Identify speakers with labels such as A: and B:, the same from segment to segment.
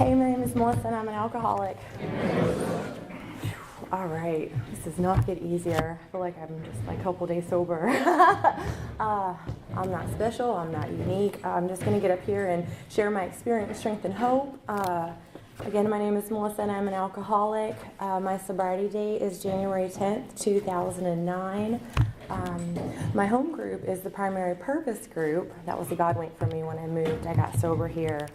A: Hey, my name is Melissa and I'm an alcoholic. All right, this does not get easier. I feel like I'm just like a couple days sober. I'm not special, I'm not unique. I'm just going to get up here and share my experience, strength, and hope. Again, my name is Melissa and I'm an alcoholic. My sobriety date is January 10th, 2009. My home group is the Primary Purpose group. That was the God wink for me when I moved. I got sober here.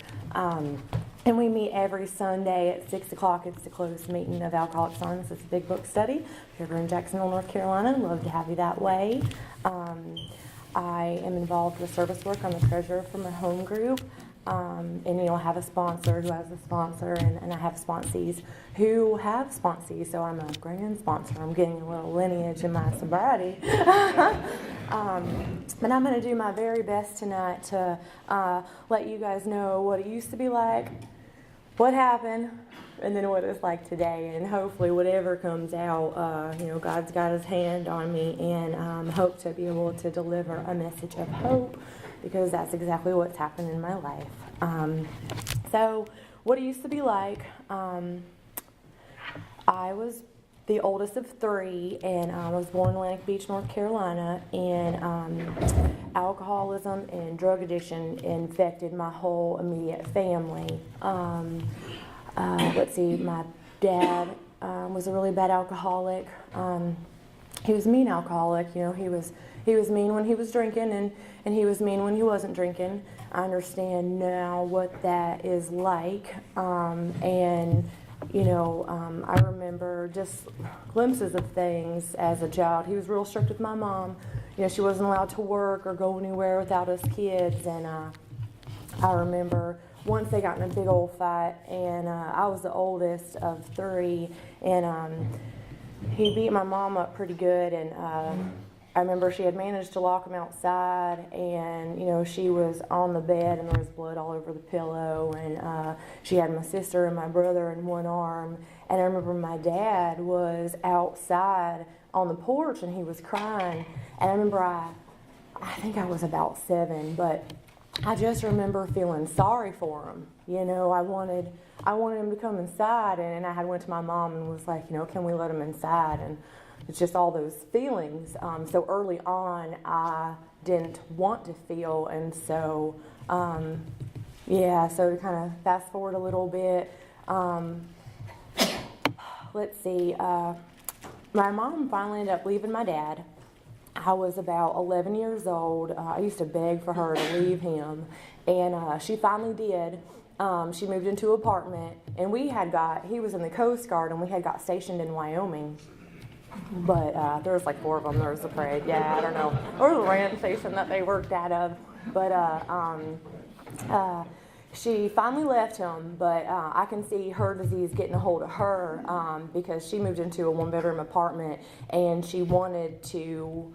A: And we meet every Sunday at 6 o'clock. It's the closed meeting of Alcoholics Anonymous. It's a big book study. If you're ever in Jacksonville, North Carolina, I'd love to have you that way. I am involved with service work. I'm the treasurer for my home group. And I have a sponsor who has a sponsor, and I have sponsees who have sponsees, so I'm a grand sponsor. I'm getting a little lineage in my sobriety. But I'm going to do my very best tonight to let you guys know what it used to be like, what happened, and then what it's like today. And hopefully whatever comes out, God's got his hand on me, and hope to be able to deliver a message of hope, because that's exactly what's happened in my life. So what it used to be like, I was the oldest of three, and I was born in Atlantic Beach, North Carolina, and alcoholism and drug addiction infected my whole immediate family. Let's see, my dad was a really bad alcoholic. He was a mean alcoholic. He was mean when he was drinking, and he was mean when he wasn't drinking. I understand now what that is like, I remember just glimpses of things as a child. He was real strict with my mom. She wasn't allowed to work or go anywhere without us kids, and I remember once they got in a big old fight, and I was the oldest of three, and he beat my mom up pretty good, and I remember she had managed to lock him outside, and she was on the bed and there was blood all over the pillow, and she had my sister and my brother in one arm, and I remember my dad was outside on the porch and he was crying, and I remember I think I was about 7, but I just remember feeling sorry for him. I wanted him to come inside, and I had went to my mom and was like, can we let him inside? And it's just all those feelings. So early on, I didn't want to feel, and so, so to kind of fast forward a little bit, let's see, my mom finally ended up leaving my dad. I was about 11 years old. I used to beg for her to leave him, and she finally did. She moved into an apartment, and he was in the Coast Guard, and we had got stationed in Wyoming. But there was like 4 of them. There was a parade. Yeah, I don't know. Or the ranch station that they worked out of. But she finally left him. But I can see her disease getting a hold of her because she moved into a 1-bedroom apartment, and she wanted to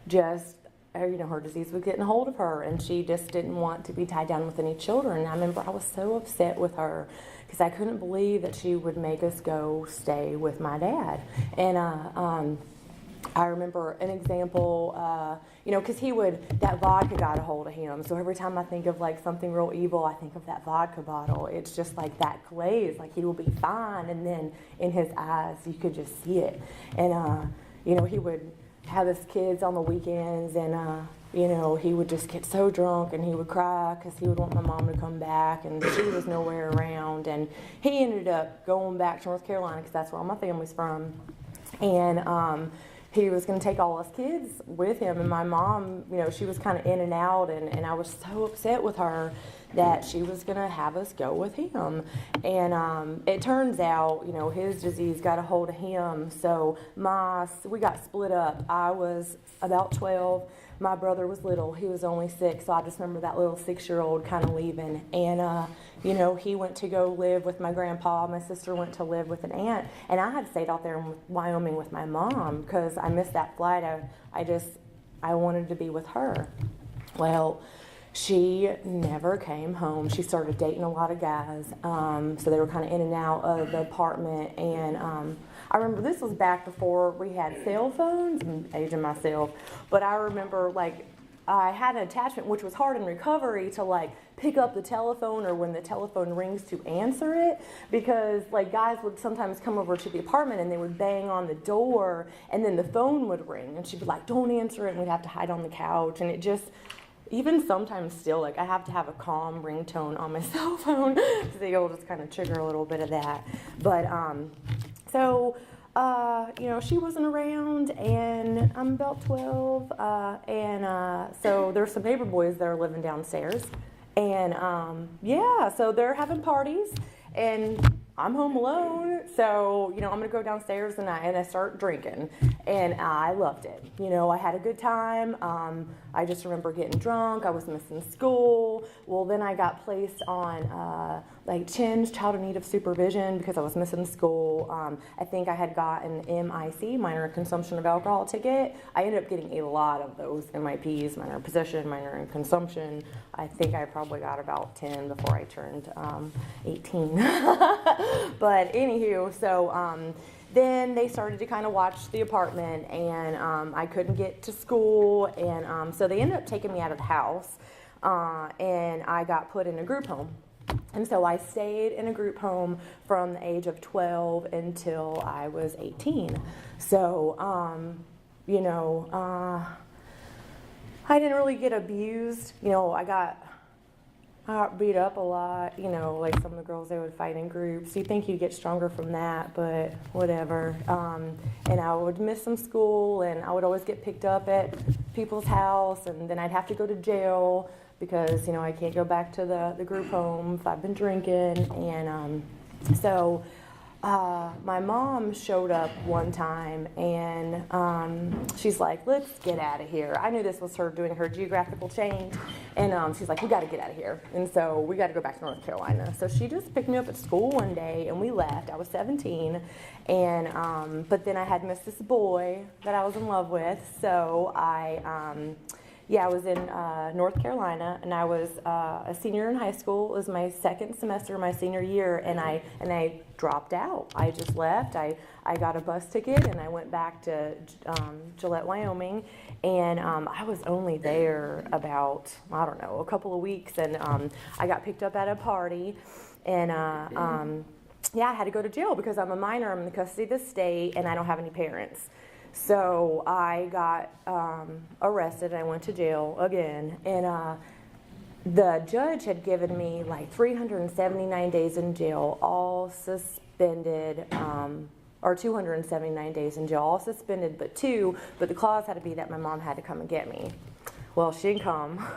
A: just, her disease was getting a hold of her, and she just didn't want to be tied down with any children. And I remember I was so upset with her, because I couldn't believe that she would make us go stay with my dad. And I remember an example, because that vodka got a hold of him. So every time I think of like something real evil, I think of that vodka bottle. It's just like that glaze, like he will be fine. And then in his eyes, you could just see it. And, he would have his kids on the weekends, and he would just get so drunk, and he would cry because he would want my mom to come back, and she was nowhere around. And he ended up going back to North Carolina, because that's where all my family's from. And he was going to take all us kids with him. And my mom, she was kind of in and out, and I was so upset with her that she was going to have us go with him. And it turns out, his disease got a hold of him. So we got split up. I was about 12. My brother was little. He was only 6, so I just remember that little 6-year-old kind of leaving. And, he went to go live with my grandpa. My sister went to live with an aunt. And I had stayed out there in Wyoming with my mom because I missed that flight. I wanted to be with her. Well, she never came home. She started dating a lot of guys. So they were kind of in and out of the apartment. And I remember this was back before we had cell phones. I'm aging myself. But I remember, like, I had an attachment, which was hard in recovery, to like pick up the telephone, or when the telephone rings to answer it, because like guys would sometimes come over to the apartment and they would bang on the door, and then the phone would ring and she'd be like, don't answer it, and we'd have to hide on the couch. And it just, even sometimes still, like I have to have a calm ringtone on my cell phone because it'll just kind of trigger a little bit of that. But she wasn't around, and I'm about 12, so there's some neighbor boys that are living downstairs, and so they're having parties, and I'm home alone, so, I'm going to go downstairs, and I start drinking, and I loved it. I had a good time. I just remember getting drunk. I was missing school. Well, then I got placed on, CHINS, Child in Need of Supervision, because I was missing school. I think I had got an MIC, minor in consumption of alcohol ticket. I ended up getting a lot of those MIPs, minor in possession, minor in consumption. I think I probably got about 10 before I turned 18. But anywho, so then they started to kind of watch the apartment, and I couldn't get to school, and so they ended up taking me out of the house, and I got put in a group home. And so I stayed in a group home from the age of 12 until I was 18. So, I didn't really get abused. I got beat up a lot, like some of the girls, they would fight in groups. You think you get stronger from that, but whatever. And I would miss some school, and I would always get picked up at people's house, and then I'd have to go to jail because, I can't go back to the group home if I've been drinking. And so my mom showed up one time, and she's like, let's get out of here. I knew this was her doing her geographical change, and she's like, we got to get out of here. And so we got to go back to North Carolina. So she just picked me up at school one day, and we left. I was 17, and but then I had missed this boy that I was in love with, so I was in North Carolina, and I was a senior in high school. It was my second semester, my senior year, and I dropped out. I just left. I got a bus ticket, and I went back to Gillette, Wyoming, and I was only there about, a couple of weeks, and I got picked up at a party, and I had to go to jail because I'm a minor. I'm in the custody of the state, and I don't have any parents. So I got arrested, and I went to jail again, and the judge had given me like 379 days in jail, all suspended, or 279 days in jail, all suspended but the clause had to be that my mom had to come and get me. Well, she didn't come,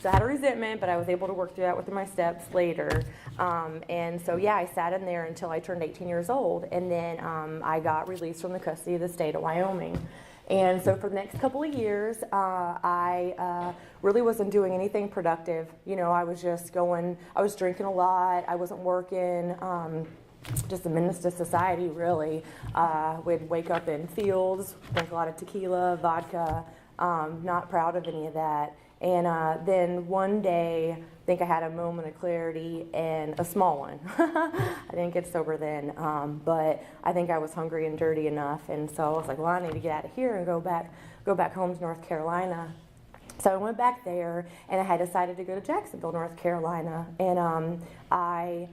A: so I had a resentment, but I was able to work through that with my steps later. And so, I sat in there until I turned 18 years old, and then I got released from the custody of the state of Wyoming. And so for the next couple of years, I really wasn't doing anything productive. I was just I was drinking a lot, I wasn't working, just a menace to society, really. We'd wake up in fields, drink a lot of tequila, vodka. Not proud of any of that. And then one day, I think I had a moment of clarity, and a small one. I didn't get sober then, but I think I was hungry and dirty enough, and so I was like, well, I need to get out of here and go back home to North Carolina. So I went back there, and I had decided to go to Jacksonville, North Carolina, and I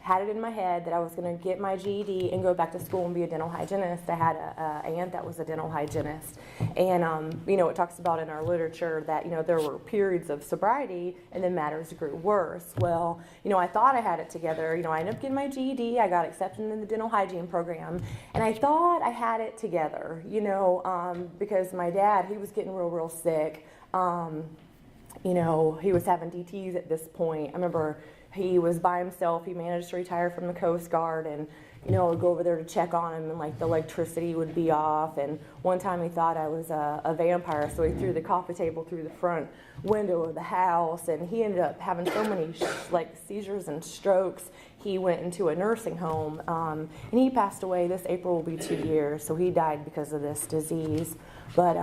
A: had it in my head that I was going to get my GED and go back to school and be a dental hygienist. I had an aunt that was a dental hygienist. And, it talks about in our literature that, there were periods of sobriety and then matters grew worse. Well, I thought I had it together. I ended up getting my GED. I got accepted in the dental hygiene program. And I thought I had it together, because my dad, he was getting real sick. He was having DTs at this point. I remember he was by himself. He managed to retire from the Coast Guard, and I would go over there to check on him, and the electricity would be off. And one time he thought I was a vampire, so he threw the coffee table through the front window of the house, and he ended up having so many seizures and strokes. He went into a nursing home, and he passed away. This April will be 2 years, so he died because of this disease. But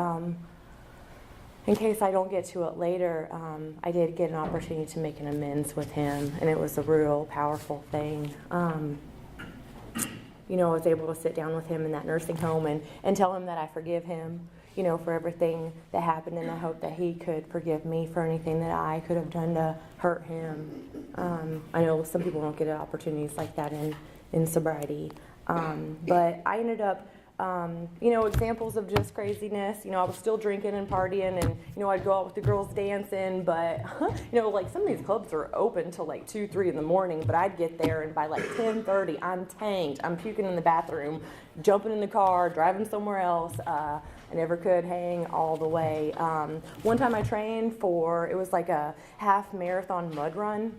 A: in case I don't get to it later, I did get an opportunity to make an amends with him, and it was a real powerful thing. I was able to sit down with him in that nursing home and tell him that I forgive him. for everything that happened, and I hope that he could forgive me for anything that I could have done to hurt him. I know some people don't get opportunities like that in sobriety, but I ended up, examples of just craziness. I was still drinking and partying, and I'd go out with the girls dancing, but like some of these clubs are open till like 2, 3 in the morning, but I'd get there and by like 10:30 I'm tanked, I'm puking in the bathroom, jumping in the car, driving somewhere else. I never could hang all the way. One time I trained it was like a half marathon mud run,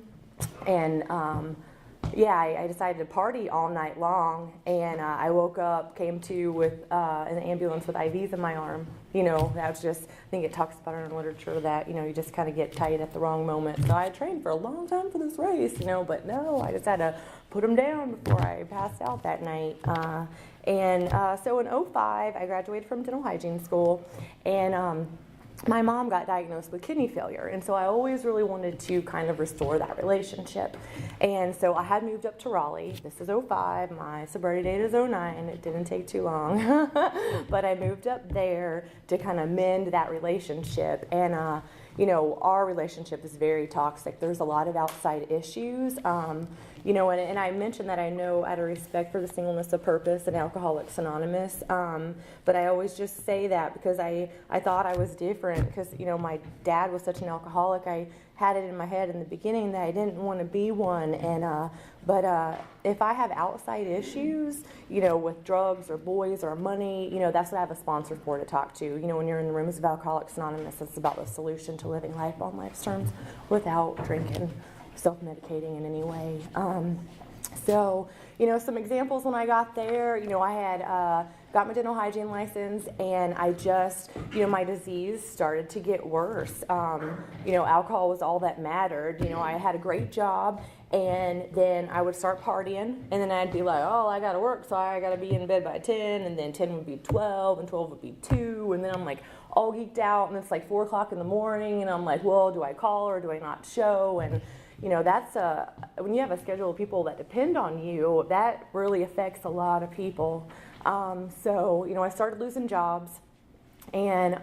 A: and I decided to party all night long, and I woke up, came to with an ambulance with IVs in my arm. That was just, I think it talks about it in literature that, you just kind of get tight at the wrong moment. So I trained for a long time for this race, but no, I just had to put them down before I passed out that night. So in 2005, I graduated from dental hygiene school, and my mom got diagnosed with kidney failure, and so I always really wanted to kind of restore that relationship. And so I had moved up to Raleigh. This is 2005. My sobriety date is 2009. It didn't take too long. But I moved up there to kind of mend that relationship. And, our relationship is very toxic. There's a lot of outside issues. And I mentioned that I know out of respect for the Singleness of Purpose and Alcoholics Anonymous, but I always just say that because I thought I was different because, my dad was such an alcoholic. I had it in my head in the beginning that I didn't want to be one, but if I have outside issues, with drugs or boys or money, that's what I have a sponsor for to talk to. When you're in the rooms of Alcoholics Anonymous, it's about the solution to living life on life's terms without drinking, self-medicating in any way. Some examples when I got there, I had got my dental hygiene license, and I just, my disease started to get worse. Alcohol was all that mattered. I had a great job, and then I would start partying, and then I'd be like, oh, I gotta work, so I gotta be in bed by 10, and then 10 would be 12, and 12 would be 2, and then I'm like all geeked out, and it's like 4 o'clock in the morning, and I'm like, well, do I call or do I not show? And that's when you have a schedule of people that depend on you, that really affects a lot of people. I started losing jobs, and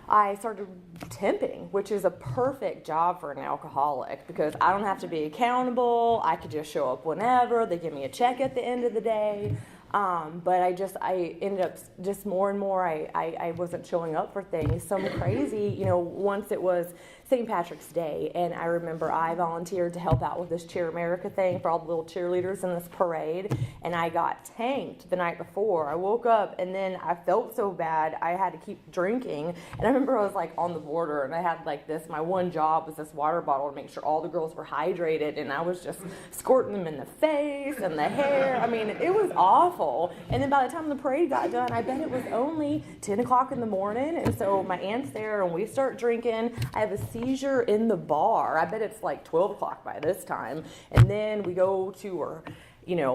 A: I started temping, which is a perfect job for an alcoholic because I don't have to be accountable. I could just show up whenever. They give me a check at the end of the day. But I ended up just more and more, I wasn't showing up for things. Some crazy, once it was St. Patrick's Day, and I remember I volunteered to help out with this Cheer America thing for all the little cheerleaders in this parade, and I got tanked the night before. I woke up, and then I felt so bad, I had to keep drinking, and I remember I was like on the border, and I had like this, my one job was this water bottle to make sure all the girls were hydrated, and I was just squirting them in the face and the hair. I mean, it was awful. And then by the time the parade got done, I bet it was only 10 o'clock in the morning, and so my aunt's there, and we start drinking. I have a seizure in the bar. I bet it's like 12 o'clock by this time. And then we go to her,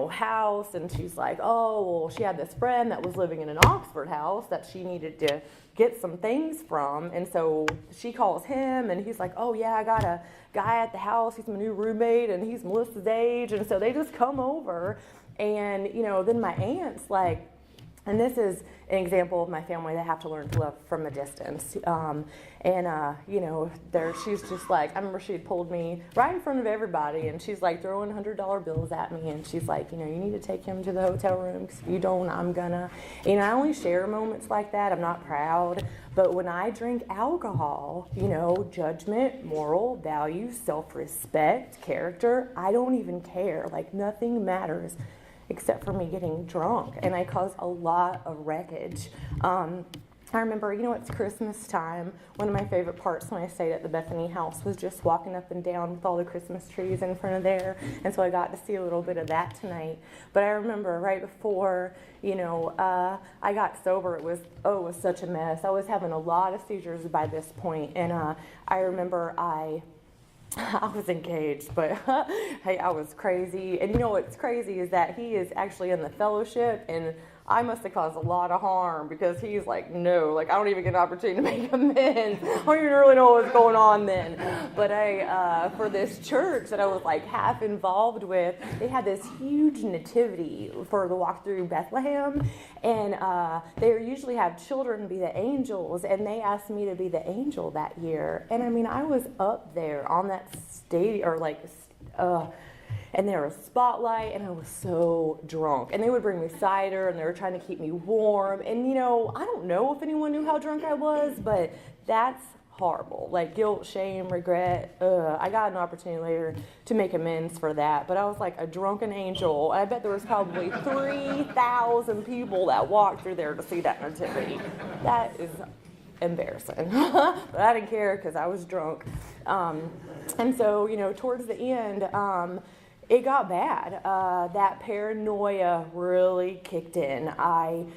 A: house, and she's like, oh, well, she had this friend that was living in an Oxford house that she needed to get some things from. And so she calls him, and he's like, oh, yeah, I got a guy at the house. He's my new roommate, and he's Melissa's age. And so they just come over, and, then my aunt's like, and this is an example of my family that have to learn to love from a distance. She's just like, I remember she had pulled me right in front of everybody, and she's like throwing $100 bills at me, and she's like, you need to take him to the hotel room, because if you don't, I'm gonna. I only share moments like that. I'm not proud. But when I drink alcohol, judgment, moral, values, self-respect, character, I don't even care. Like, nothing matters except for me getting drunk, and I cause a lot of wreckage. I remember, it's Christmas time. One of my favorite parts when I stayed at the Bethany house was just walking up and down with all the Christmas trees in front of there, and so I got to see a little bit of that tonight. But I remember right before, I got sober, it was such a mess. I was having a lot of seizures by this point, and I remember I was engaged, but hey, I was crazy. And what's crazy is that he is actually in the fellowship, and I must have caused a lot of harm because he's like, no, like I don't even get an opportunity to make amends. I don't even really know what was going on then. But for this church that I was like half involved with, they had this huge nativity for the walk through Bethlehem, and they usually have children be the angels, and they asked me to be the angel that year. And I mean, I was up there on that stage, or like, and there was a spotlight, and I was so drunk. And they would bring me cider, and they were trying to keep me warm. And, you know, I don't know if anyone knew how drunk I was, but that's horrible. Like, guilt, shame, regret. I got an opportunity later to make amends for that. But I was like a drunken angel. I bet there was probably 3,000 people that walked through there to see that nativity. That is embarrassing. But I didn't care because I was drunk. And so, you know, towards the end, it got bad. That paranoia really kicked in. I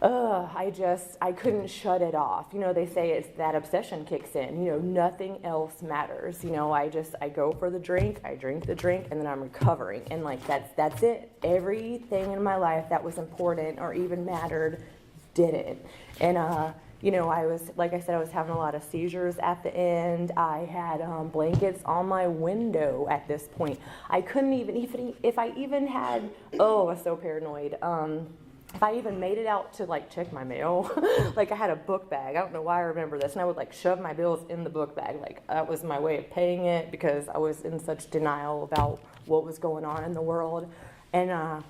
A: couldn't shut it off. You know, they say it's that obsession kicks in. You know, nothing else matters. You know, I go for the drink, I drink the drink, and then I'm recovering. And like, that's it. Everything in my life that was important or even mattered didn't. And, you know, I was having a lot of seizures at the end. I had blankets on my window at this point. I couldn't even, if I even had, I was so paranoid. If I even made it out to like check my mail, like I had a book bag. I don't know why I remember this. And I would like shove my bills in the book bag. Like that was my way of paying it because I was in such denial about what was going on in the world. And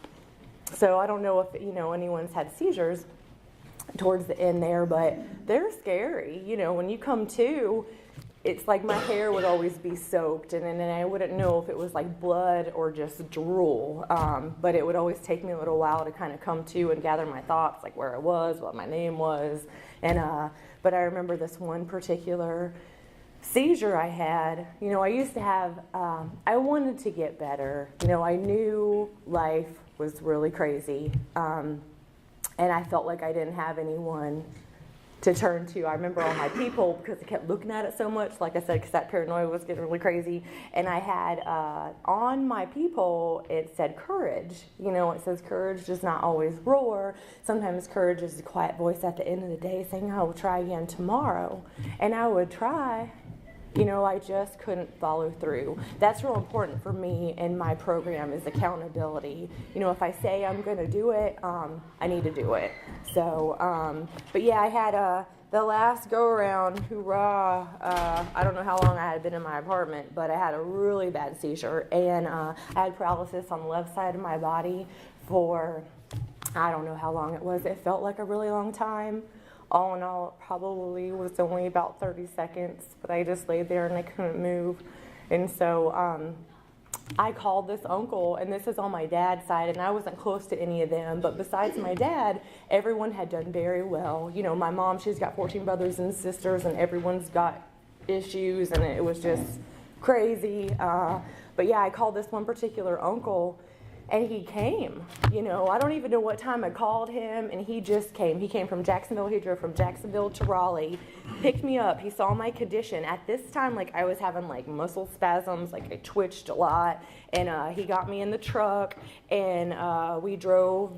A: so I don't know if, you know, anyone's had seizures towards the end there, but they're scary. You know, when you come to, it's like my hair would always be soaked, and then I wouldn't know if it was like blood or just drool, but it would always take me a little while to kind of come to and gather my thoughts, like where I was, what my name was. And but I remember this one particular seizure I had. You know, I used to have, I wanted to get better. You know, I knew life was really crazy. And I felt like I didn't have anyone to turn to. I remember all my people, because I kept looking at it so much, like I said, because that paranoia was getting really crazy. And I had, on my people, it said courage. You know, it says courage does not always roar. Sometimes courage is a quiet voice at the end of the day saying, I will try again tomorrow. And I would try. You know, I just couldn't follow through. That's real important for me in my program is accountability. You know, if I say I'm going to do it, I need to do it. So, but yeah, I had the last go-around, hoorah, I don't know how long I had been in my apartment, but I had a really bad seizure. And I had paralysis on the left side of my body for, I don't know how long it was. It felt like a really long time. All in all, it probably was only about 30 seconds, but I just laid there and I couldn't move. And so I called this uncle, and this is on my dad's side, and I wasn't close to any of them, but besides my dad, everyone had done very well. You know, my mom, she's got 14 brothers and sisters, and everyone's got issues, and it was just crazy. But yeah, I called this one particular uncle, and he came. You know, I don't even know what time I called him, and he just came. He came from Jacksonville. He drove from Jacksonville to Raleigh, picked me up. He saw my condition. At this time, like, I was having, like, muscle spasms. Like, I twitched a lot. And he got me in the truck, and we drove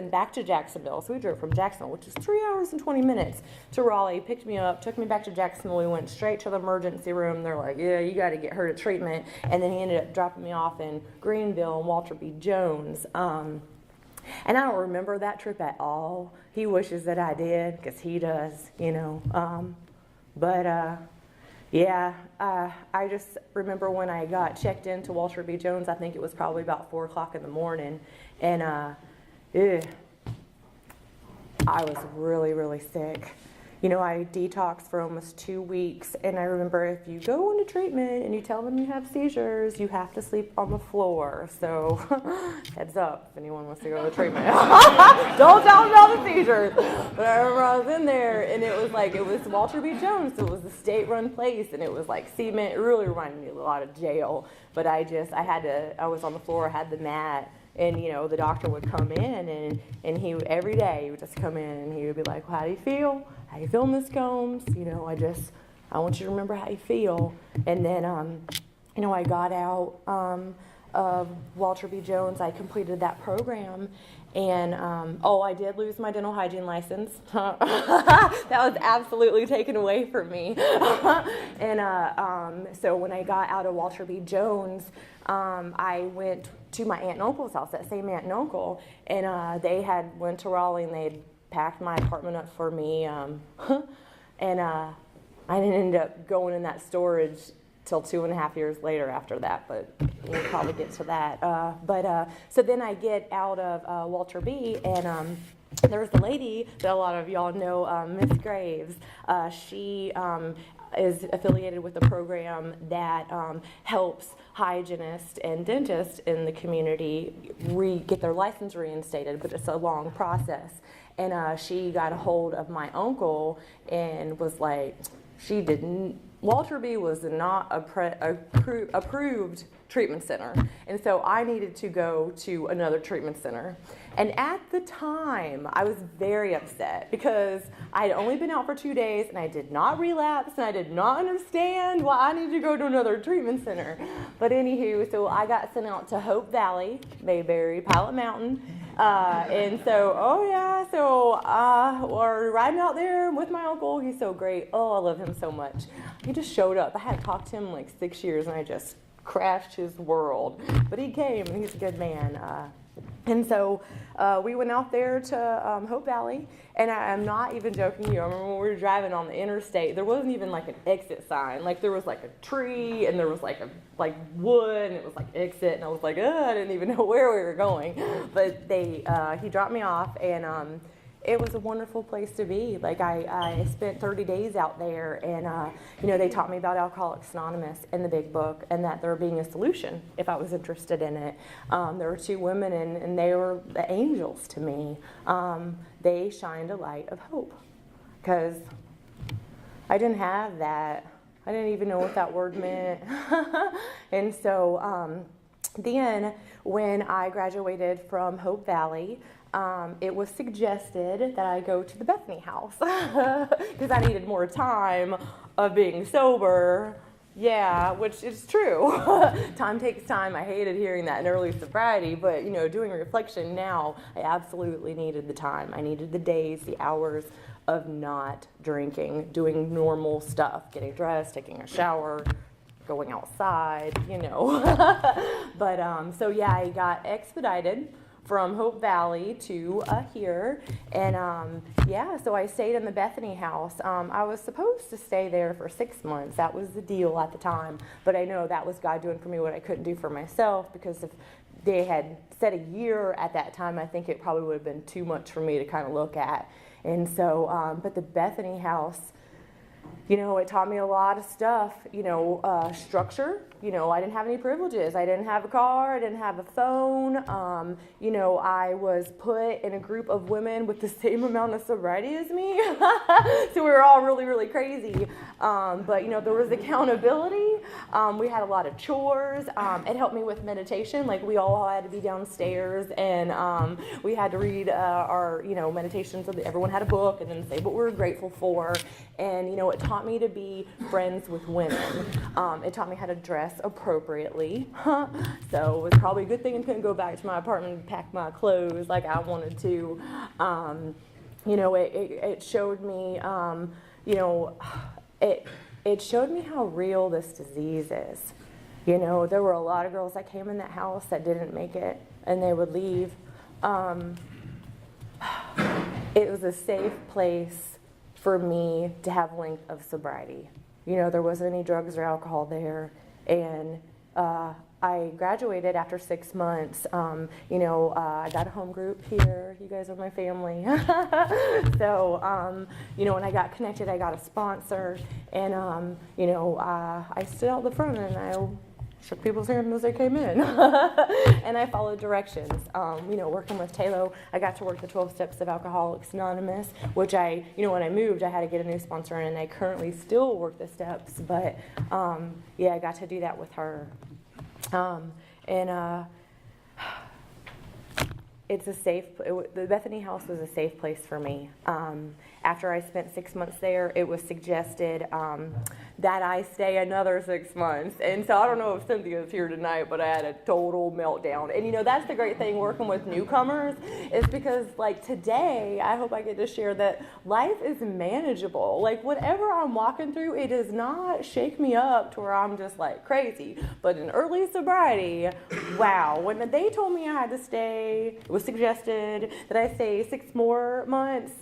A: back to Jacksonville. So we drove from Jacksonville, which is 3 hours and 20 minutes, to Raleigh, picked me up, took me back to Jacksonville. We went straight to the emergency room. They're like, yeah, you got to get her to treatment. And then he ended up dropping me off in Greenville and Walter B. Jones. And I don't remember that trip at all. He wishes that I did, because he does, you know. Yeah, I just remember when I got checked into Walter B. Jones, I think it was probably about 4 o'clock in the morning, and I was really, really sick. You know, I detoxed for almost 2 weeks, and I remember if you go into treatment and you tell them you have seizures, you have to sleep on the floor. So, heads up if anyone wants to go to treatment. Don't tell them about the seizures. But I remember I was in there, and it was Walter B. Jones. So it was a state-run place, and it was like cement. It really reminded me a lot of jail. But I was on the floor, I had the mat. And, you know, the doctor would come in, and he every day he would just come in, and he would be like, well, how do you feel? How you feel, Miss Combs? You know, I want you to remember how you feel. And then, you know, I got out of Walter B. Jones. I completed that program, And, I did lose my dental hygiene license. That was absolutely taken away from me. And so when I got out of Walter B. Jones, I went to my aunt and uncle's house, that same aunt and uncle, and they had went to Raleigh and they had packed my apartment up for me. And I didn't end up going in that storage till 2.5 years later after that, but we'll probably get to that. So then I get out of Walter B. and there was a lady that a lot of y'all know, Miss Graves. She is affiliated with a program that helps hygienists and dentists in the community get their license reinstated, but it's a long process. And she got a hold of my uncle and was like, Walter B. was not approved treatment center. And so I needed to go to another treatment center. And at the time, I was very upset because I had only been out for 2 days and I did not relapse and I did not understand why I needed to go to another treatment center. But anywho, so I got sent out to Hope Valley, Mayberry, Pilot Mountain. And so, we're riding out there with my uncle. He's so great. Oh, I love him so much. He just showed up. I hadn't talked to him in like 6 years, and I just crashed his world. But he came, and he's a good man. And so we went out there to Hope Valley, and I'm not even joking you. I remember when we were driving on the interstate, there wasn't even like an exit sign. Like there was like a tree, and there was like wood, and it was like exit, and I was like, I didn't even know where we were going. But he dropped me off, and it was a wonderful place to be. Like I spent 30 days out there, and they taught me about Alcoholics Anonymous in the big book, and that there being a solution if I was interested in it. There were 2 women, and they were the angels to me. They shined a light of hope, because I didn't have that. I didn't even know what that word meant. And so then when I graduated from Hope Valley, it was suggested that I go to the Bethany House because I needed more time of being sober. Yeah, which is true. Time takes time. I hated hearing that in early sobriety, but doing reflection now, I absolutely needed the time. I needed the days, the hours of not drinking, doing normal stuff, getting dressed, taking a shower, going outside, But I got expedited from Hope Valley to here, and so I stayed in the Bethany House. I was supposed to stay there for 6 months. That was the deal at the time, but I know that was God doing for me what I couldn't do for myself, because if they had said a year at that time, I think it probably would have been too much for me to kind of look at. And so, but the Bethany House, it taught me a lot of stuff, structure. I didn't have any privileges. I didn't have a car. I didn't have a phone. I was put in a group of women with the same amount of sobriety as me. So we were all really, really crazy. But, there was accountability. We had a lot of chores. It helped me with meditation. Like, we all had to be downstairs, and we had to read our, meditations. Everyone had a book, and then say what we were grateful for. And, it taught me to be friends with women. It taught me how to dress appropriately. So it was probably a good thing I couldn't go back to my apartment and pack my clothes like I wanted to. It showed me, it showed me how real this disease is. There were a lot of girls that came in that house that didn't make it, and they would leave. It was a safe place for me to have length of sobriety. There wasn't any drugs or alcohol there. And I graduated after 6 months. I got a home group here. You guys are my family. So, when I got connected, I got a sponsor. And, I stood out the front and I shook people's hands as they came in. And I followed directions. Working with Taylor, I got to work the 12 steps of Alcoholics Anonymous, which when I moved, I had to get a new sponsor, and I currently still work the steps, but I got to do that with her. It's the Bethany House was a safe place for me. After I spent 6 months there, it was suggested that I stay another 6 months. And so I don't know if Cynthia's here tonight, but I had a total meltdown. And that's the great thing working with newcomers is because like today, I hope I get to share that life is manageable. Like whatever I'm walking through, it does not shake me up to where I'm just like crazy. But in early sobriety, wow, when they told me I had to stay, it was suggested that I stay 6 more months.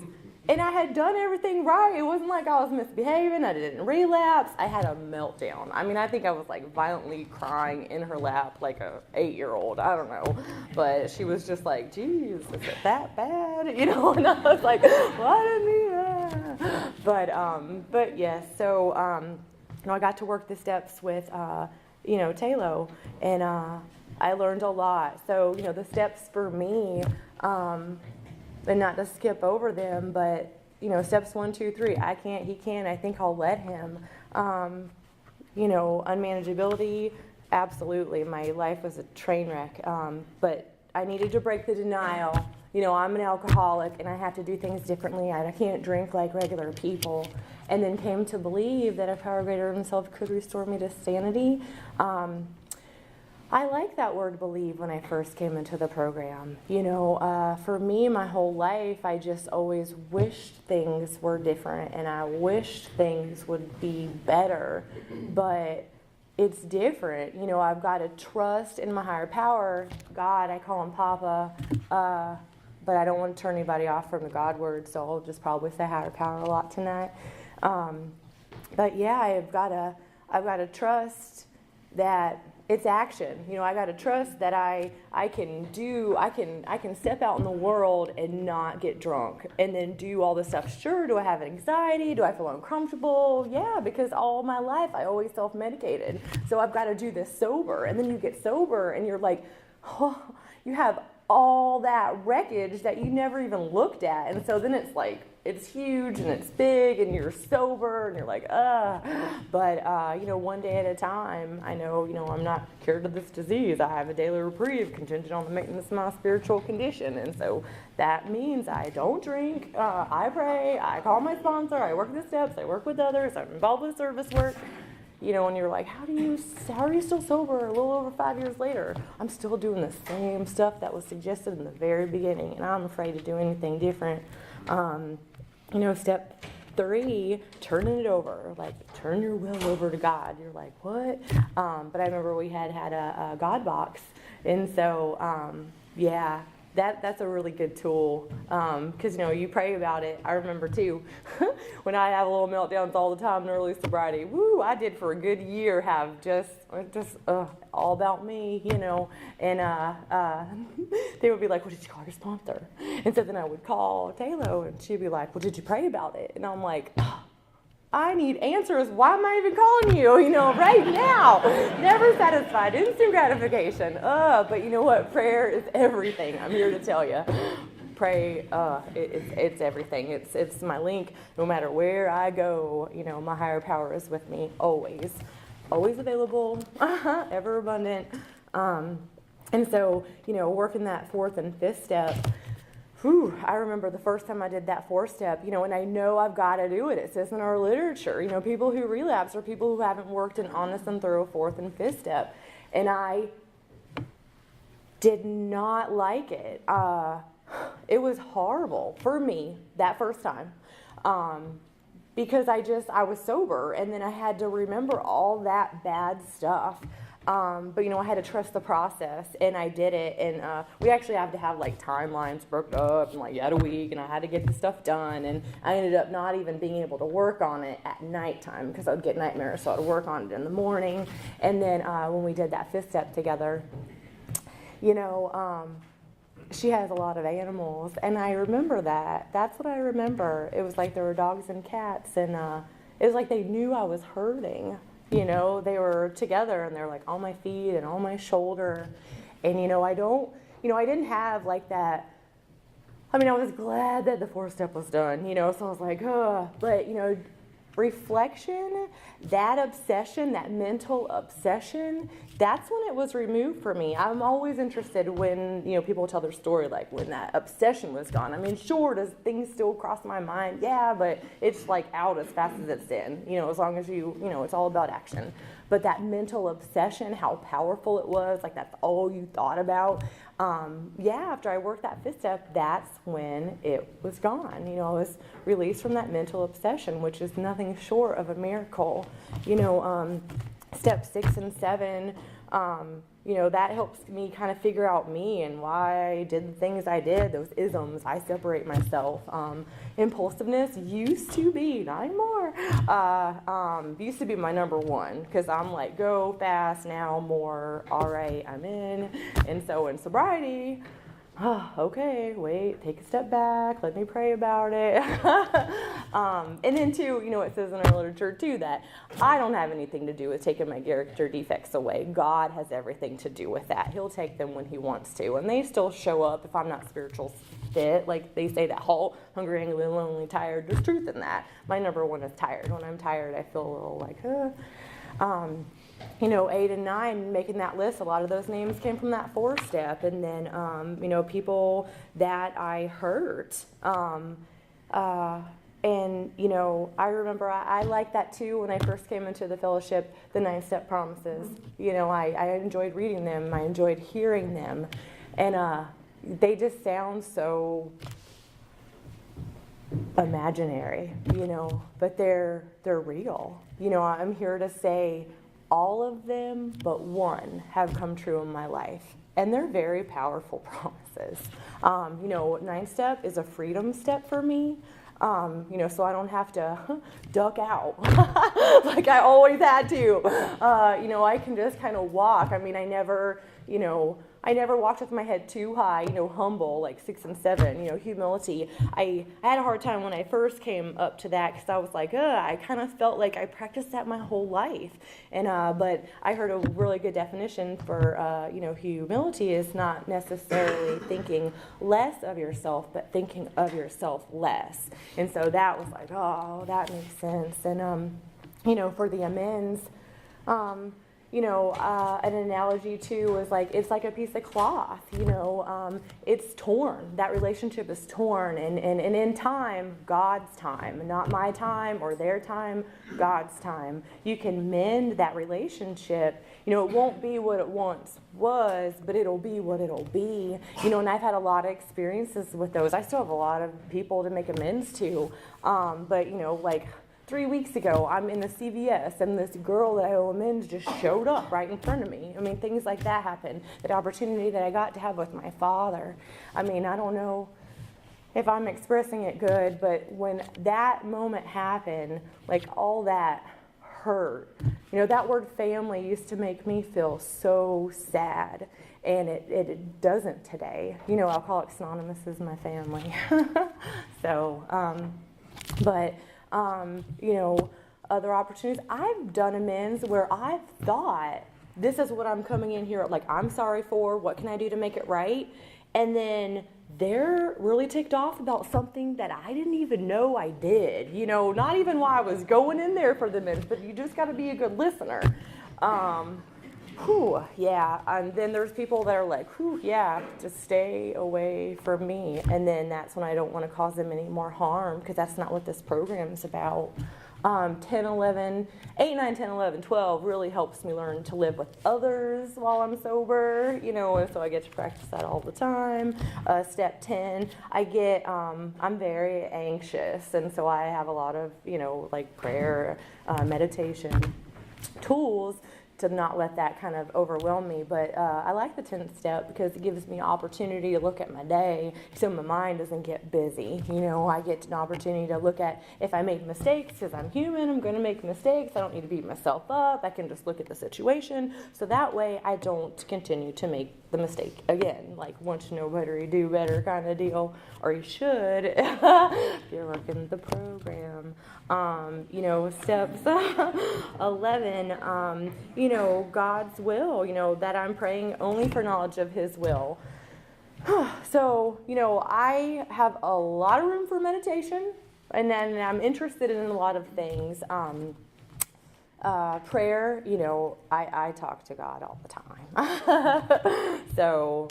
A: And I had done everything right. It wasn't like I was misbehaving. I didn't relapse. I had a meltdown. I mean, I think I was like violently crying in her lap like a 8-year-old. I don't know. But she was just like, geez, is it that bad? And I was like, well, I didn't need that. But yes, so, I got to work the steps with, Talo. And I learned a lot. So, the steps for me, and not to skip over them, but, steps 1, 2, 3, I can't, he can, I think I'll let him. Unmanageability, absolutely. My life was a train wreck, but I needed to break the denial. I'm an alcoholic and I have to do things differently. I can't drink like regular people. And then came to believe that a power greater than himself could restore me to sanity. I like that word believe when I first came into the program. For me, my whole life, I just always wished things were different and I wished things would be better, but it's different. I've got to trust in my higher power. God, I call him Papa, but I don't want to turn anybody off from the God word, so I'll just probably say higher power a lot tonight. But yeah, I've got to trust that it's action. I got to trust that I can step out in the world and not get drunk and then do all this stuff. Sure, do I have anxiety? Do I feel uncomfortable? Yeah, because all my life I always self-medicated. So I've got to do this sober. And then you get sober and you're like, oh, you have all that wreckage that you never even looked at. And so then it's like, it's huge and it's big and you're sober and you're like, But, one day at a time, I know, I'm not cured of this disease. I have a daily reprieve contingent on the maintenance of my spiritual condition. And so that means I don't drink, I pray, I call my sponsor, I work the steps, I work with others, I'm involved with service work. And you're like, how are you still sober a little over 5 years later? I'm still doing the same stuff that was suggested in the very beginning, and I'm afraid to do anything different. Step 3, turning it over, like turn your will over to God. You're like, what? But I remember we had a God box, and so, that's a really good tool, because, you pray about it. I remember, too, when I have little meltdowns all the time in early sobriety, I did for a good year have just all about me, and they would be like, well, did you call your sponsor? And so then I would call Talo, and she'd be like, well, did you pray about it? And I'm like, I need answers. Why am I even calling you? Right now. Never satisfied. Instant gratification. But you know what? Prayer is everything. I'm here to tell you. Pray. It's everything. It's my link. No matter where I go, my higher power is with me always. Always available. Ever abundant. And so, working that 4th and 5th step. I remember the first time I did that 4th step, and I know I've got to do it. It says in our literature, people who relapse are people who haven't worked an honest and thorough 4th and 5th step. And I did not like it. It was horrible for me that first time. Because I was sober, and then I had to remember all that bad stuff. But I had to trust the process, and I did it, and we actually have to have like timelines broken up, and like you had a week, and I had to get the stuff done, and I ended up not even being able to work on it at nighttime because I would get nightmares, so I'd work on it in the morning. And then when we did that 5th step together, she has a lot of animals, and I remember that. That's what I remember. It was like there were dogs and cats, and it was like they knew I was hurting. They were together and they're like on my feet and on my shoulder. And, I didn't have like that. I mean, I was glad that the 4th step was done, so I was like, but, reflection, that obsession, that mental obsession, that's when it was removed for me. I'm always interested when, people tell their story, like when that obsession was gone. I mean, sure, does things still cross my mind? Yeah, but it's like out as fast as it's in, as long as it's all about action. But that mental obsession, how powerful it was, like that's all you thought about. After I worked that fifth step, that's when it was gone. I was released from that mental obsession, which is nothing short of a miracle. Step 6 and 7, that helps me kind of figure out me and why I did the things I did, those isms. I separate myself. Impulsiveness used to be, not anymore, used to be my number one, because I'm like, go fast, now more, all right, I'm in. And so in sobriety, okay, wait, take a step back, let me pray about it. And then too, it says in our literature too that I don't have anything to do with taking my character defects away. God has everything to do with that. He'll take them when he wants to. And they still show up if I'm not spiritual fit. Like they say that whole hungry, angry, lonely, tired. There's truth in that. My number one is tired. When I'm tired, I feel a little like, 8 and 9, making that list, a lot of those names came from that 4 step. And then, people that I hurt. I remember I liked that too when I first came into the fellowship, the 9-step promises. I enjoyed reading them. I enjoyed hearing them. And they just sound so imaginary, but they're real. I'm here to say all of them but one have come true in my life. And they're very powerful promises. 9-step is a freedom step for me. So I don't have to duck out like I always had to. I can just kind of walk. I mean, I never walked with my head too high, humble, like 6 and 7, humility. I had a hard time when I first came up to that because I was like, I kind of felt like I practiced that my whole life. And, but I heard a really good definition for, humility is not necessarily thinking less of yourself, but thinking of yourself less. And so that was like, oh, that makes sense. And, for the amends, an analogy too was like, it's like a piece of cloth, it's torn. That relationship is torn. And in time, God's time, not my time or their time, God's time. You can mend that relationship. It won't be what it once was, but it'll be what it'll be. And I've had a lot of experiences with those. I still have a lot of people to make amends to. But, 3 weeks ago, I'm in the CVS, and this girl that I owe amends just showed up right in front of me. I mean, things like that happen. That opportunity that I got to have with my father. I mean, I don't know if I'm expressing it good, but when that moment happened, like all that hurt. That word family used to make me feel so sad, and it doesn't today. Alcoholics Anonymous is my family. So, other opportunities. I've done amends where I've thought, this is what I'm coming in here, like, I'm sorry for, what can I do to make it right? And then they're really ticked off about something that I didn't even know I did. Not even why I was going in there for the amends, but you just got to be a good listener. And then there's people that are like, just stay away from me. And then that's when I don't want to cause them any more harm, because that's not what this program is about. 8, 9, 10, 11, 12 really helps me learn to live with others while I'm sober, and so I get to practice that all the time. Step 10, I'm very anxious, and so I have a lot of, prayer, meditation tools to not let that kind of overwhelm me. But I like the 10th step because it gives me an opportunity to look at my day so my mind doesn't get busy. I get an opportunity to look at if I make mistakes, because I'm human, I'm going to make mistakes. I don't need to beat myself up. I can just look at the situation. So that way I don't continue to make the mistake again. Like, once you know better, you do better kind of deal. Or you should if you're working the program. Steps 11, God's will, that I'm praying only for knowledge of his will. So, I have a lot of room for meditation. And then I'm interested in a lot of things. Prayer, I talk to God all the time. So,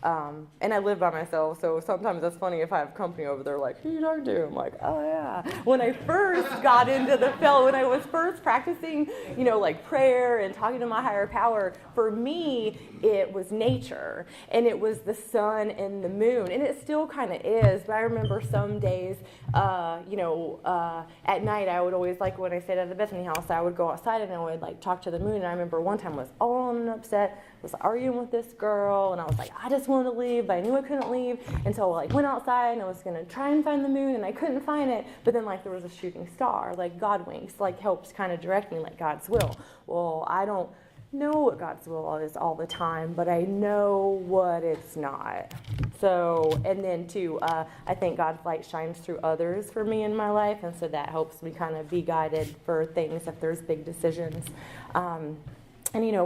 A: and I live by myself, so sometimes that's funny if I have company over there, like, who you talking to? I'm like, oh yeah. When I first got into the field, when I was first practicing, like prayer and talking to my higher power, for me, it was nature, and it was the sun and the moon, and it still kind of is, but I remember some days, at night, I would always, like when I stayed at the Bethany house, I would go outside and I would like talk to the moon, and I remember one time I was all on and upset, was arguing with this girl, and I was like, I just wanted to leave, but I knew I couldn't leave, and so I went outside and I was going to try and find the moon, and I couldn't find it, but then there was a shooting star, God winks, helps kind of direct me, God's will. Well, I don't know what God's will is all the time, but I know what it's not. So, and then too, I think God's light shines through others for me in my life, and so that helps me kind of be guided for things if there's big decisions. And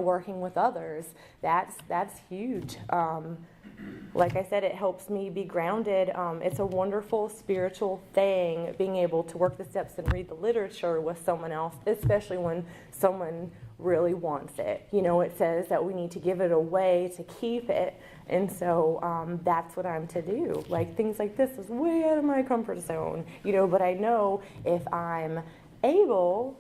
A: working with others, that's huge. Like I said, it helps me be grounded. It's a wonderful spiritual thing, being able to work the steps and read the literature with someone else, especially when someone really wants it. It says that we need to give it away to keep it. And so that's what I'm to do. Things like this is way out of my comfort zone, but I know if I'm able,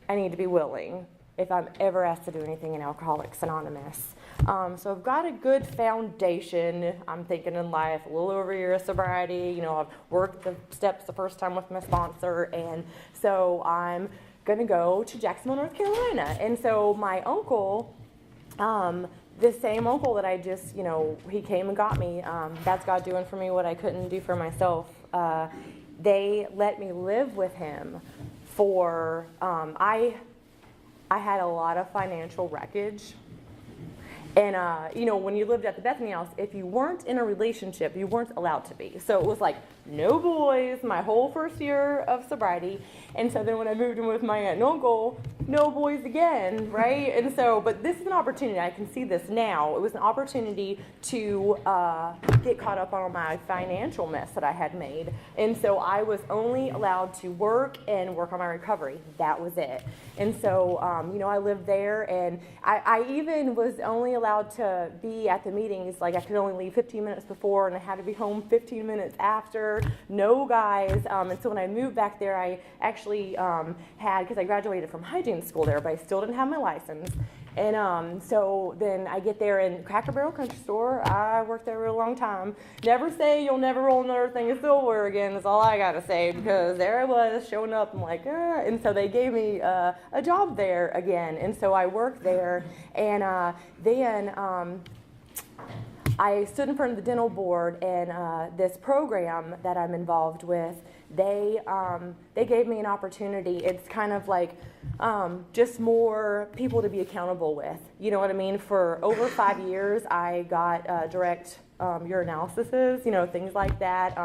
A: I need to be willing if I'm ever asked to do anything in Alcoholics Anonymous. So I've got a good foundation, I'm thinking, in life, a little over a year of sobriety. I've worked the steps the first time with my sponsor, and so I'm going to go to Jacksonville, North Carolina. And so my uncle, the same uncle that I just, he came and got me, that's God doing for me what I couldn't do for myself. They let me live with him for, I had a lot of financial wreckage. And, when you lived at the Bethany house, if you weren't in a relationship, you weren't allowed to be. So it was no boys my whole first year of sobriety. And so then when I moved in with my aunt and uncle, no boys again, right? And so, but this is an opportunity. I can see this now. It was an opportunity to get caught up on my financial mess that I had made. And so I was only allowed to work and work on my recovery. That was it. And so, I lived there, and I even was only allowed to be at the meetings. I could only leave 15 minutes before, and I had to be home 15 minutes after. No guys. And so when I moved back there, I actually had, because I graduated from hygiene school there, but I still didn't have my license. And so then I get there in Cracker Barrel Country Store. I worked there a real long time. Never say you'll never roll another thing of silverware again is all I got to say, because there I was showing up. I'm like, and so they gave me a job there again. And so I worked there. And then I stood in front of the dental board, and this program that I'm involved with, they gave me an opportunity. It's kind of just more people to be accountable with. You know what I mean? For over 5 years, I got direct urinalysis, things like that.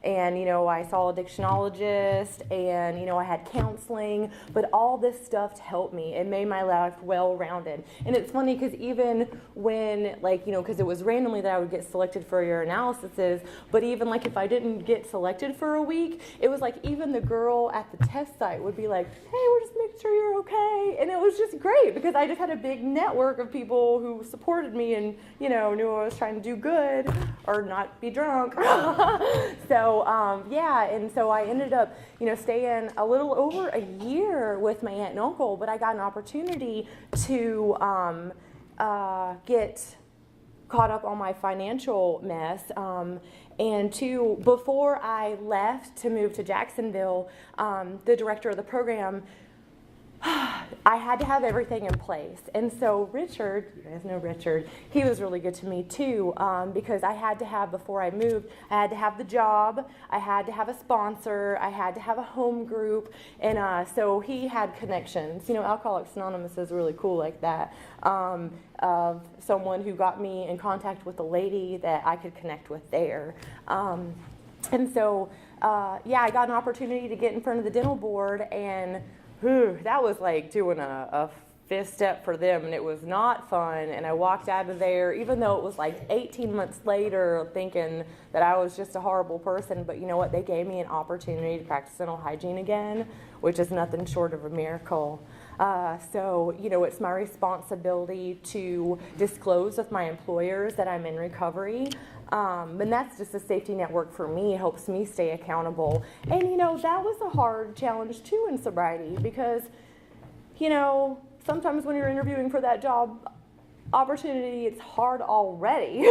A: And, I saw a addictionologist, and, I had counseling, but all this stuff helped me. It made my life well-rounded. And it's funny because even when, because it was randomly that I would get selected for urinalysis, but even, if I didn't get selected for a week, it was even the girl at the test site would be like, hey, we're just making sure you're okay. And it was just great because I just had a big network of people who supported me and, knew I was trying to do good or not be drunk. So, and so I ended up, staying a little over a year with my aunt and uncle, but I got an opportunity to get caught up on my financial mess. And before I left to move to Jacksonville, the director of the program, I had to have everything in place. And so Richard, you guys know Richard, he was really good to me too, because I had to have, before I moved, I had to have the job, I had to have a sponsor, I had to have a home group, and so he had connections. Alcoholics Anonymous is really cool like that, of someone who got me in contact with a lady that I could connect with there. And so, I got an opportunity to get in front of the dental board, and that was like doing a fifth step for them, and it was not fun. And I walked out of there, even though it was like 18 months later, thinking that I was just a horrible person. But you know what? They gave me an opportunity to practice dental hygiene again, which is nothing short of a miracle. So, you know, it's my responsibility to disclose with my employers that I'm in recovery. And that's just a safety network for me. It helps me stay accountable. And, you know, that was a hard challenge, too, in sobriety because, you know, sometimes when you're interviewing for that job opportunity, it's hard already.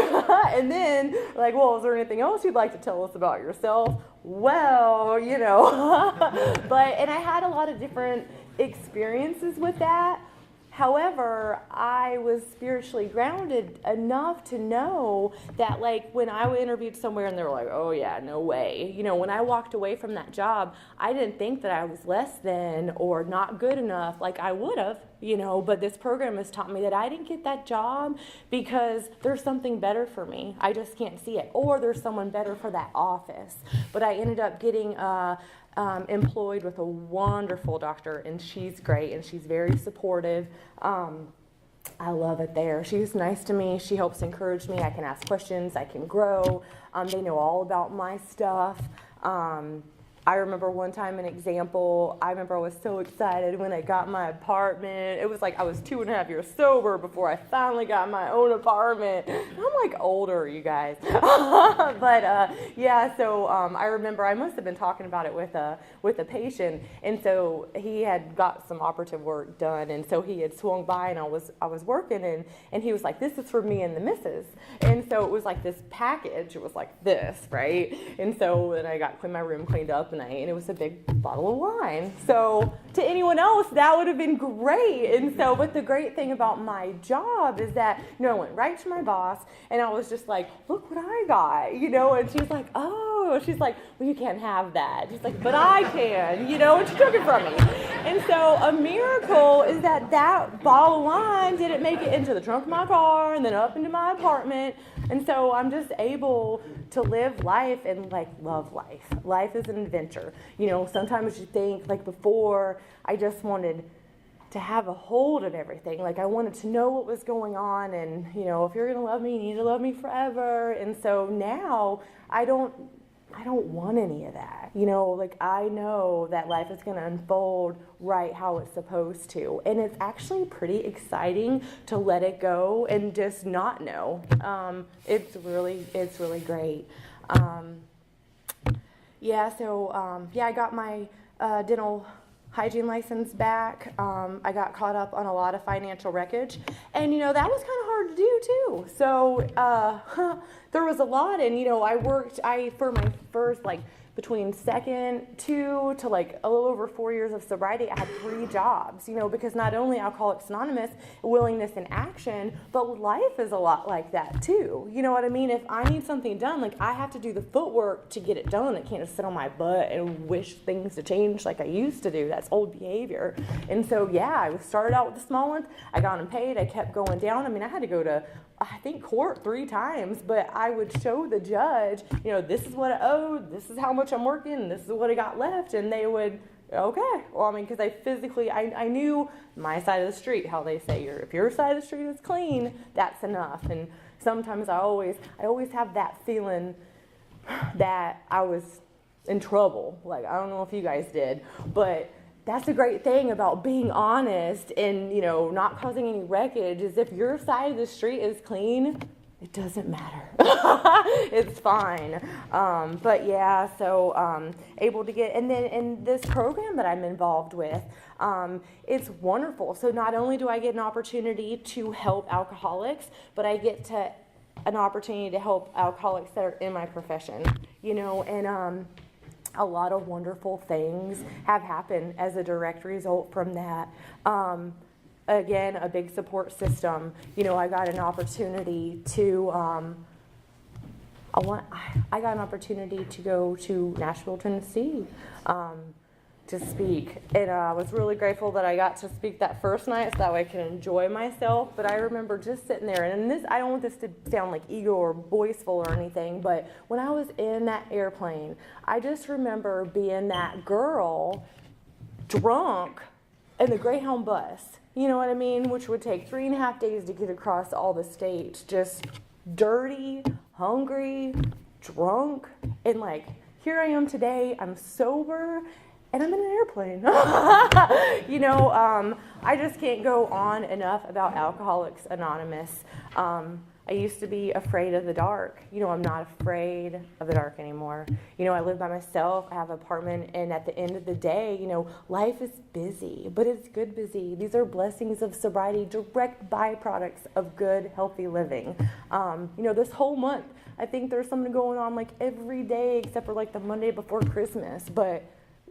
A: And then, like, well, is there anything else you'd like to tell us about yourself? Well, you know. And I had a lot of different experiences with that. However, I was spiritually grounded enough to know that, like, when I interviewed somewhere and they were like, oh yeah, no way. You know, when I walked away from that job, I didn't think that I was less than or not good enough like I would have, you know, but this program has taught me that I didn't get that job because there's something better for me. I just can't see it. Or there's someone better for that office. But I ended up getting employed with a wonderful doctor, and she's great, and she's very supportive. I love it there. She's nice to me. She helps encourage me. I can ask questions. I can grow. They know all about my stuff. I remember one time an example. I remember I was so excited when I got my apartment. It was like I was 2.5 years sober before I finally got my own apartment. I'm like older, you guys. Yeah, so I remember I must have been talking about it with a patient, and so he had got some operative work done, and so he had swung by, and I was working, and he was like, this is for me and the missus. And so it was like this package. It was like this, right? And so then I got my room cleaned up, and it was a big bottle of wine. So to anyone else, that would have been great. And so, but the great thing about my job is that, you know, I went right to my boss, and I was just like, look what I got, you know, and she's like, oh, she's like, well, you can't have that. She's like, but I can, you know, and she took it from me. And so a miracle is that bottle of wine didn't make it into the trunk of my car and then up into my apartment. And so I'm just able to live life and, like, love life. Life is an adventure. You know, sometimes you think, like, before, I just wanted to have a hold of everything. Like, I wanted to know what was going on, and, you know, if you're going to love me, you need to love me forever. And so now I don't want any of that. You know, like, I know that life is going to unfold right how it's supposed to. And it's actually pretty exciting to let it go and just not know. It's really great. I got my dental hygiene license back. I got caught up on a lot of financial wreckage, and, you know, that was kind of hard to do too. So there was a lot, and, you know, for my first, like, between second to like a little over 4 years of sobriety, I had 3 jobs, you know, because not only Alcoholics Anonymous, willingness in action, but life is a lot like that too. You know what I mean? If I need something done, like, I have to do the footwork to get it done. I can't just sit on my butt and wish things to change like I used to do. That's old behavior. And so, yeah, I started out with the small ones. I got them paid. I kept going down. I mean, I had to go to, I think, court 3 times, but I would show the judge, you know, this is what I owed, this is how much I'm working, this is what I got left, and they would, okay. Well, I mean, because I knew my side of the street, how they say, if your side of the street is clean, that's enough. And sometimes I always have that feeling that I was in trouble. Like, I don't know if you guys did, but that's a great thing about being honest and, you know, not causing any wreckage, is if your side of the street is clean, it doesn't matter. It's fine. But yeah, so able to get, and then in this program that I'm involved with, it's wonderful. So not only do I get an opportunity to help alcoholics, but I get an opportunity to help alcoholics that are in my profession, you know, and a lot of wonderful things have happened as a direct result from that. Again, a big support system. You know, I got an opportunity to I got an opportunity to go to Nashville, Tennessee, to speak, and I was really grateful that I got to speak that first night, so that way I could enjoy myself. But I remember just sitting there, and this, I don't want this to sound like ego or boastful or anything, but when I was in that airplane, I just remember being that girl, drunk, in the Greyhound bus. you know what I mean? Which would take 3.5 days to get across all the state. Just dirty, hungry, drunk, and like, here I am today, I'm sober, and I'm in an airplane. I just can't go on enough about Alcoholics Anonymous. I used to be afraid of the dark. I'm not afraid of the dark anymore. I live by myself. I have an apartment, and at the end of the day, life is busy, but it's good busy. These are blessings of sobriety, direct byproducts of good, healthy living. This whole month, I think there's something going on like every day except for like the Monday before Christmas, but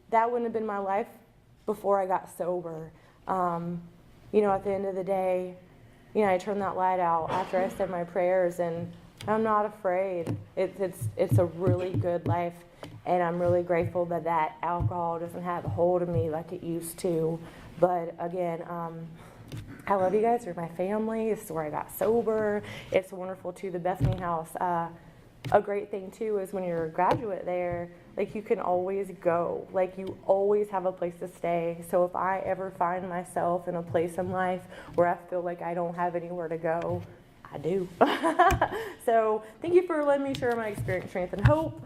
A: that wouldn't have been my life before I got sober. At the end of the day, I turned that light out after I said my prayers, and I'm not afraid. It's a really good life, and I'm really grateful that alcohol doesn't have a hold of me like it used to. But again, I love you guys. You're my family. This is where I got sober. It's wonderful too. The Bethany House. A great thing too is when you're a graduate there, like you can always go. Like you always have a place to stay. So if I ever find myself in a place in life where I feel like I don't have anywhere to go, I do. So thank you for letting me share my experience, strength, and hope.